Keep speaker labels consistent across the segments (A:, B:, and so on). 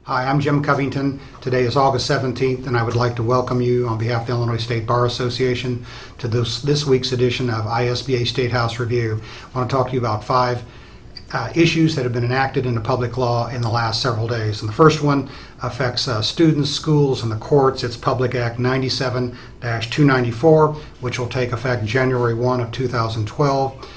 A: Hi, I'm Jim Covington. Today is August 17th, and I would like to welcome you on behalf of the Illinois State Bar Association to this week's edition of ISBA Statehouse Review. I want to talk to you about five issues that have been enacted into public law in the last several days. And the first one affects students, schools, and the courts. It's Public Act 97-294, which will take effect January 1 of 2012.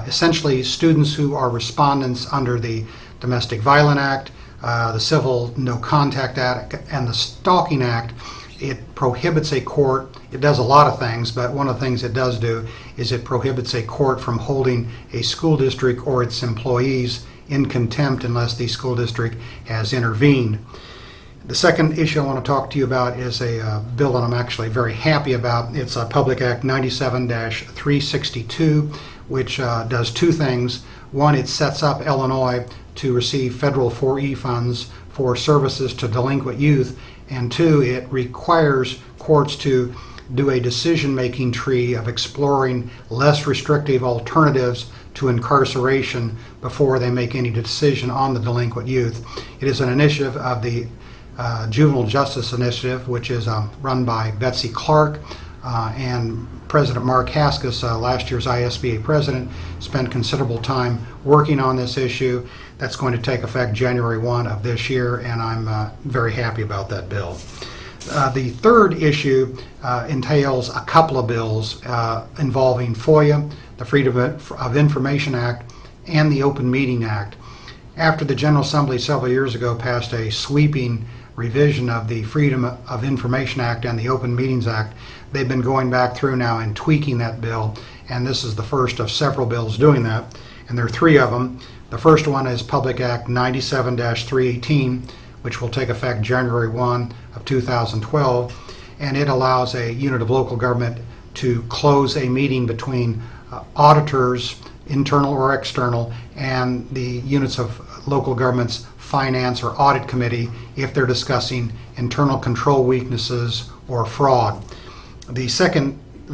A: Essentially, students who are respondents under the Domestic Violence Act, the Civil No Contact Act, and the Stalking Act, it prohibits a court. It does a lot of things, but one of the things it does do is it prohibits a court from holding a school district or its employees in contempt unless the school district has intervened. The second issue I want to talk to you about is a bill that I'm actually very happy about. It's Public Act 97-362, which does two things. One, it sets up Illinois to receive federal 4E funds for services to delinquent youth, and two, it requires courts to do a decision-making tree of exploring less restrictive alternatives to incarceration before they make any decision on the delinquent youth. It is an initiative of the Juvenile Justice Initiative, which is run by Betsy Clark, and President Mark Haskis, last year's ISBA president, spent considerable time working on this issue. That's going to take effect January 1 of this year, and I'm very happy about that bill. The third issue entails a couple of bills involving FOIA, the Freedom of Information Act, and the Open Meeting Act. After the General Assembly several years ago passed a sweeping revision of the Freedom of Information Act and the Open Meetings Act, they've been going back through now and tweaking that bill, and this is the first of several bills doing that, and there are three of them. The first one is Public Act 97-318, which will take effect January 1 of 2012, and it allows a unit of local government to close a meeting between auditors, internal or external, and the units of local government's finance or audit committee if they're discussing internal control weaknesses or fraud. The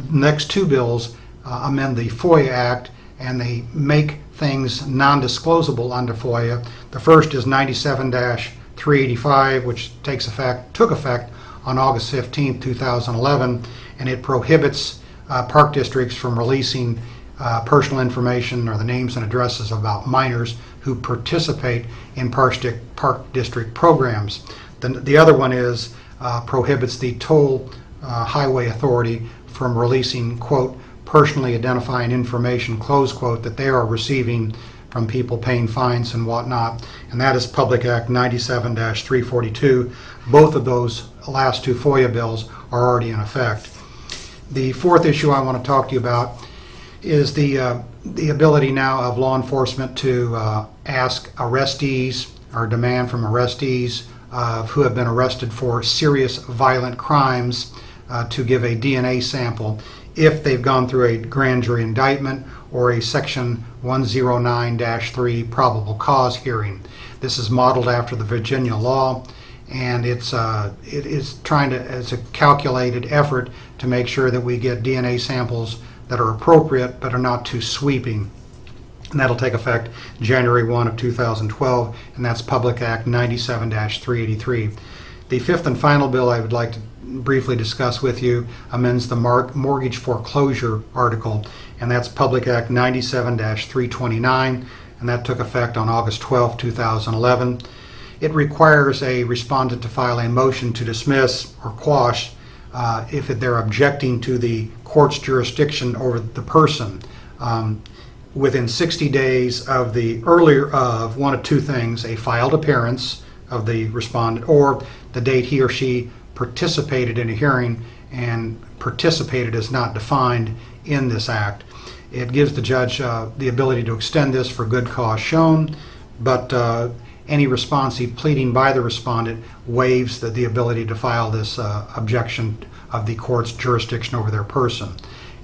A: next two bills amend the FOIA Act, and they make things non-disclosable under FOIA. The first is 97-385, which took effect on August 15, 2011, and it prohibits park districts from releasing personal information or the names and addresses about minors who participate in park district programs. The other one is prohibits the toll highway authority from releasing, quote, personally identifying information, close quote, that they are receiving from people paying fines and whatnot, and that is Public Act 97-342. Both of those last two FOIA bills are already in effect. The fourth issue I want to talk to you about is the ability now of law enforcement to ask arrestees or demand from arrestees who have been arrested for serious violent crimes to give a DNA sample if they've gone through a grand jury indictment or a Section 109-3 probable cause hearing. This is modeled after the Virginia law, and it's a calculated effort to make sure that we get DNA samples that are appropriate but are not too sweeping. And that'll take effect January 1 of 2012, and that's Public Act 97-383. The fifth and final bill I would like to briefly discuss with you amends the mortgage foreclosure article, and that's Public Act 97-329, and that took effect on August 12, 2011. It requires a respondent to file a motion to dismiss or quash if they're objecting to the court's jurisdiction over the person within 60 days of the earlier of one of two things: a filed appearance of the respondent or the date he or she participated in a hearing, and participated is not defined in this act. It gives the judge the ability to extend this for good cause shown, but any responsive pleading by the respondent waives the ability to file this objection of the court's jurisdiction over their person.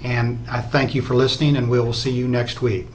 A: And I thank you for listening, and we will see you next week.